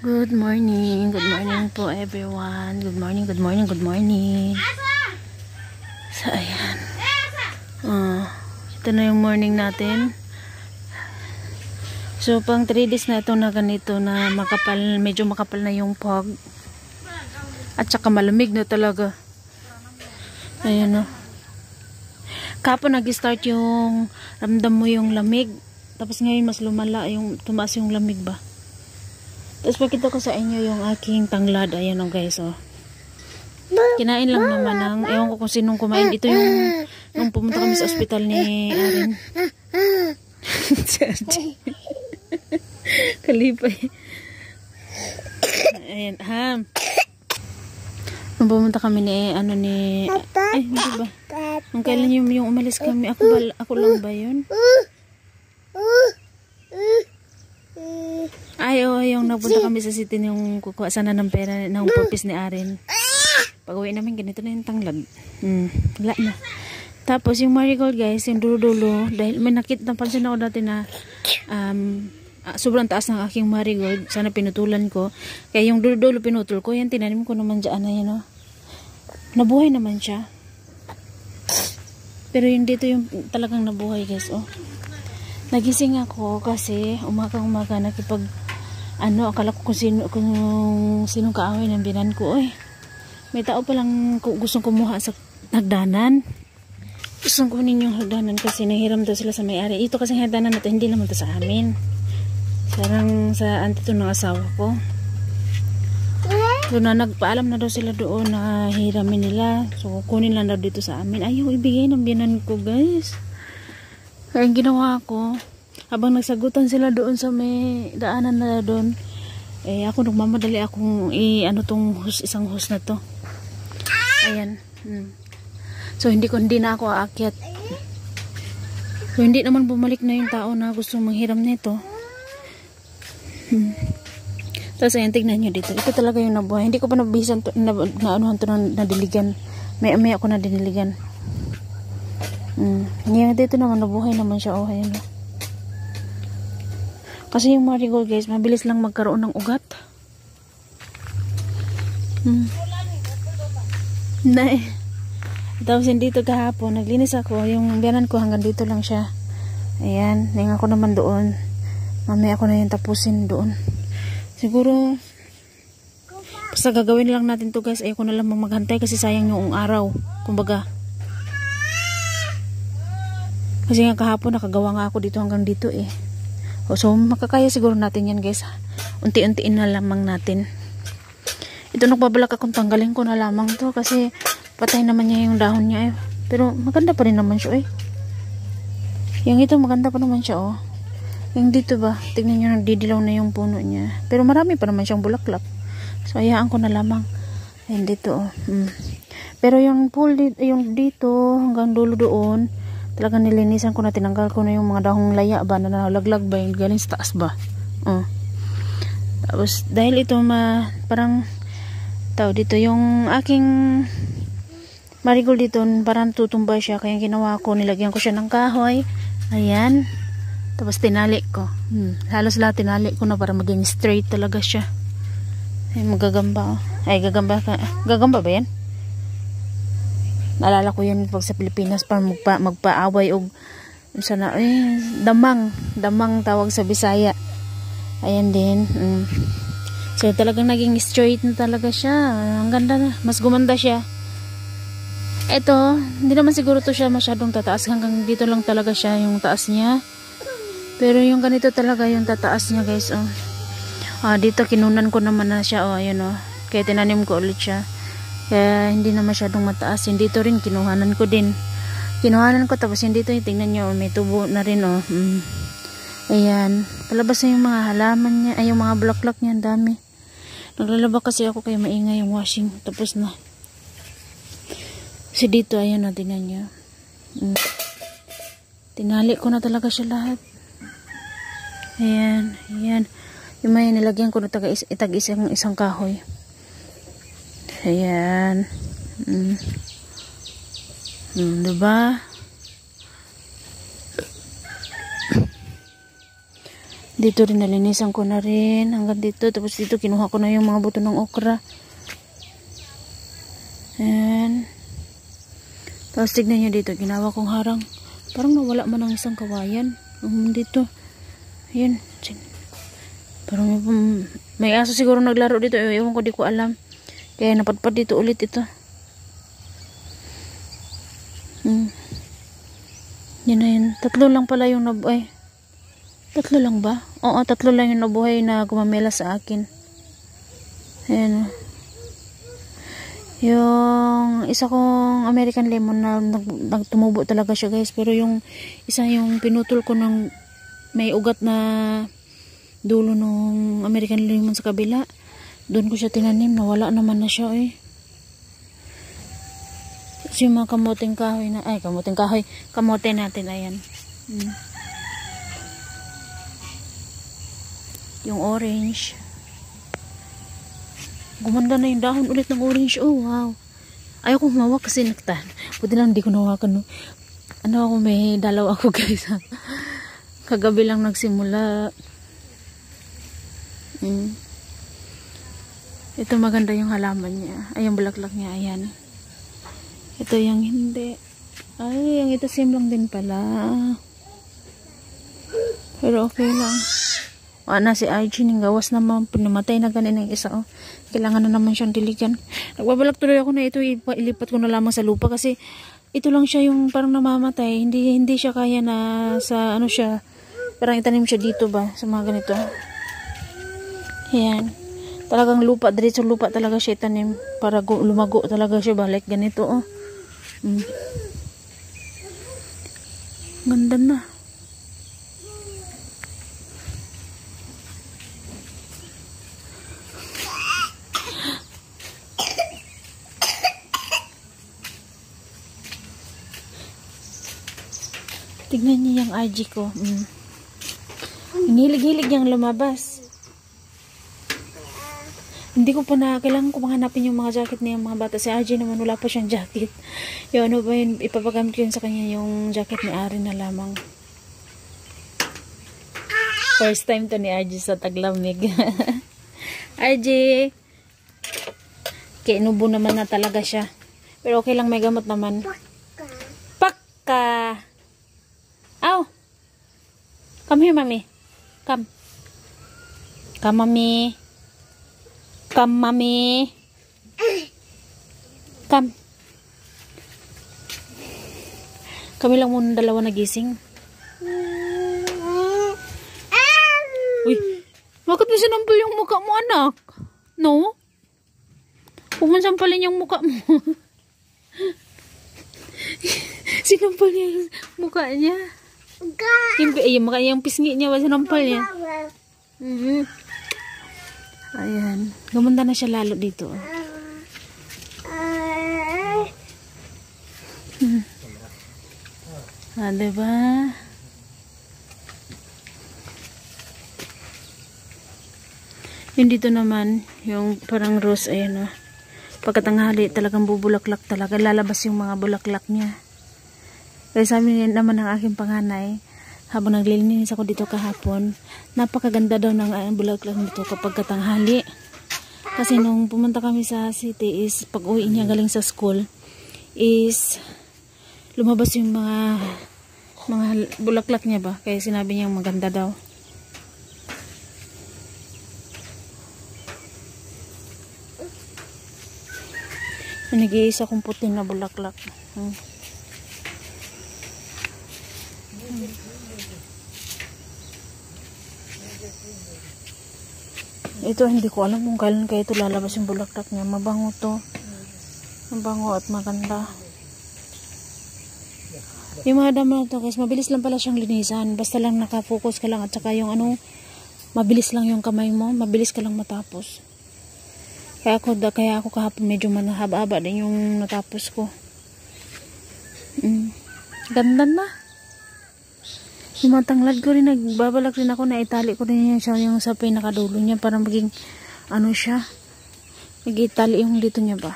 Good morning po everyone. Good morning. So, ayan. Ito na yung morning natin. So, pang 3 days na ito na ganito na makapal, medyo makapal na yung fog. At saka malamig na talaga. Ayan o. Kapon nag-start yung ramdam mo yung lamig. Tapos ngayon mas lumala yung tumaas yung lamig ba. Tapos pakita ko sa inyo yung aking tanglad. Ayan o guys o. Kinain lang naman ng, ewan ko kung sinong kumain. Ito yung, nung pumunta kami sa ospital ni Arin. Kalipay. Ayan, ha. Nung pumunta kami ni, ay, hindi ba? Nung kailan yung umalis kami, ako lang ba yun? Ay, yung nagpunta kami sa city yung kukuha sana ng pera ng purpose ni Arin. Pag uwi namin, ganito na yung tanglad. Wala na. Tapos yung marigold guys, yung dulo-dulo, dahil may napansin ako dati na sobrang taas ng aking marigold. Sana pinutulan ko. Kaya yung dulo-dulo pinutol ko, yan tinanim ko naman dyan na yun. Nabuhay naman siya. Pero yung dito yung talagang nabuhay guys. Nagising ako kasi umaga nakipag akala ko kung sinong kaaway ng binan ko. May tao palang gustong kumuha sa hagdanan. Gustong kunin yung hagdanan kasi nahiram daw sila sa may-ari. Ito kasi hagdanan na ito, hindi naman ito sa amin. Sarang sa antito ng asawa ko. So na nagpaalam na daw sila doon na hiramin nila. So kunin lang daw dito sa amin. Ayaw ibigay ng binan ko guys. Kaya ang ginawa ko, habang nagsagutan sila doon sa may daanan na doon, ako nagmamadali akong tong isang hose na to. Ayan. So hindi na ako aakyat. So hindi naman bumalik na yung tao na gusto manghiram nito. Tapos ayan, tignan nyo dito. Ito talaga yung nabuhay. Hindi ko pa nabihisan na nadiligan. May ako na diniligan. Ngayon dito naman nabuhay naman siya. Ayan. Kasi yung marigold guys, mabilis lang magkaroon ng ugat. Tapos dito kahapon naglinis ako. Yung biyanan ko hanggang dito lang siya. Ayan, ngayon ako naman doon. Mamaya ako na yung tapusin doon. Siguro basta gagawin lang natin to guys. Ayoko na lang maghantay kasi sayang yung araw. Kumbaga kasi nga kahapon nakagawa nga ako dito hanggang dito so makakaya siguro natin yan guys. Unti-untiin na lamang natin. Ito nagbabalak akong tanggalin ko na lamang to kasi patay naman niya yung dahon niya pero maganda pa rin naman siya yung ito maganda pa naman siya yung dito ba tignan nyo nagdidilaw na yung puno niya pero marami pa naman siyang bulaklak so hayaan ko na lamang. Ayan dito pero yung yung dito hanggang dulo doon talagang nilinisan ko na, tinanggal ko na yung mga dahong laya ba na nalaglag ba yung galing sa taas ba. Tapos dahil ito parang dito yung aking marigold dito parang tutumba siya kaya ginawa ko, nilagyan ko siya ng kahoy. Ayan. Tapos tinali ko. Halos lahat tinali ko na para maging straight talaga siya. Ay magagamba gagamba ba yan? Naalala ko yan pag sa Pilipinas para magpaaway o sana damang tawag sa Bisaya. Ayan din. So talagang naging straight na talaga siya. Ang ganda na. Mas gumanda siya. Ito, hindi naman siguro to siya masyadong tataas. Hanggang dito lang talaga siya yung taas niya. Pero yung ganito talaga yung tataas niya guys. Dito kinunan ko naman na siya. Ayun kaya tinanim ko ulit siya. Kaya hindi na masyadong mataas. Yung dito rin kinuhanan ko din. Kinuhanan ko tapos yung dito tingnan nyo may tubo na rin Ayan. Palabas na yung mga halaman niya. Ay yung mga bulaklak niya. Ang dami. Naglalaba kasi ako kaya maingay yung washing. Tapos na. Kasi dito ayan tingnan nyo. Tinali ko na talaga siya lahat. Ayan. Ayan. Yung may nilagyan ko na isang kahoy. Ayan. Diba? Dito rin nalinisan ko na rin hanggang dito. Tapos dito kinuha ko na yung mga buto ng okra. Ayan. Tapos tignan nyo dito, ginawa kong harang. Parang nawala man ang isang kawayan. Dito. Ayan. Parang may aso siguro naglaro dito. Ewan ko, di ko alam. Kaya napadpad dito ulit ito. Yan na yun. 3 lang pala yung nabuhay. 3 lang ba? Oo, 3 lang yung nabuhay na gumamela sa akin. Ayan. Yung isa kong American lemon na nagtumubo talaga siya guys. Pero yung isa yung pinutol ko ng may ugat na dulo ng American lemon sa kabila. Doon ko siya tinanim. Nawala naman na siya eh. Kasi yung mga kamuting kahoy na, ay kamuting kahoy, kamote natin, ayan. Yung orange. Gumanda na yung dahon ulit ng orange. Oh, wow. Ayaw kong humawak kasi naktan. Buti lang hindi ko nawakan. No? Ano ako, may dalaw ako guys. Kagabi lang nagsimula. Ito maganda yung halaman niya. Ay, yung bulaklak niya. Ayan. Ito yung hindi. Ay, yung ito same lang din pala. Pero okay lang. Na si RG ning gawas naman. Pinamatay na ganun yung isa. Oh. Kailangan na naman siyang diligan. Nagbabalak tuloy ako na ito. Ilipat ko na lamang sa lupa. Kasi ito lang siya yung parang namamatay. Hindi siya kaya na sa ano siya. Parang itanim siya dito ba. Sa mga ganito. Ayan. Talagang lupa. Diretso lupa talaga siya itanim. Para lumago talaga siya ba. Like ganito oh. Ganda na. Tignan niyo yung RG ko. Hilig-hilig niyang lumabas. Hindi ko pa na, kailangan ko mahanapin yung mga jacket niya, mga bata. Si RG naman, wala pa siyang jacket. Yung ano ba yun, ipapagamit ko yun sa kanya yung jacket ni Ari na lamang. First time to ni RG sa taglamig. RG! Kinubo naman na talaga siya. Pero okay lang, may gamot naman. Paka! Ow! Come here, mommy. Come. Come, mommy. Come, mommy. Come. Kami lang muna dalawa nagising. Uy, bakit mo sinampal yung mukha mo, anak? No? Huwag mo sampalin yung mukha mo. Sinampal niya yung mukha niya. Yung pisngi niya, sinampal niya. Ayan. Gumanda na siya lalo dito. Diba? Yung dito naman, yung parang rose, ayan o. Pagkatanghali, talagang bubulaklak talaga. Lalabas yung mga bulaklak niya. Kaya sabi naman ng aking panganay, habang naglilinis ako dito kahapon, napakaganda daw ng bulaklak dito kapag katanghali. Kasi nung pumunta kami sa city is, pag uwi niya galing sa school, is lumabas yung mga bulaklak niya ba. Kaya sinabi niya maganda daw. Nag-iisa kong puti na bulaklak. Ito hindi ko alam kung kailan kaya ito lalabas yung bulaklak niya. Mabango to. Mabango at maganda. Yung mga damo na to guys, mabilis lang pala siyang linisan. Basta lang nakafocus ka lang at saka yung ano, mabilis lang yung kamay mo. Mabilis ka lang matapos. Kaya ako kahapon medyo manahaba-haba din yung natapos ko. Ganda na. Yung mga tanglad ko rin, nagbabalak rin ako na itali ko rin yung sa pinakadulo niya para maging ano siya. Nag-itali yung dito niya ba.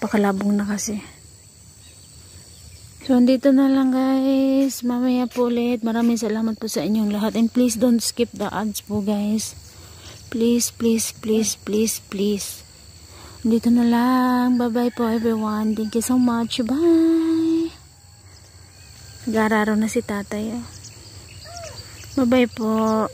Pakalabong na kasi. So, andito na lang guys. Mamaya po ulit. Maraming salamat po sa inyong lahat. And please don't skip the ads po guys. Please, please, please, please, please. Andito na lang. Bye-bye po everyone. Thank you so much. Bye. Gararo na si tatay. Bye-bye po.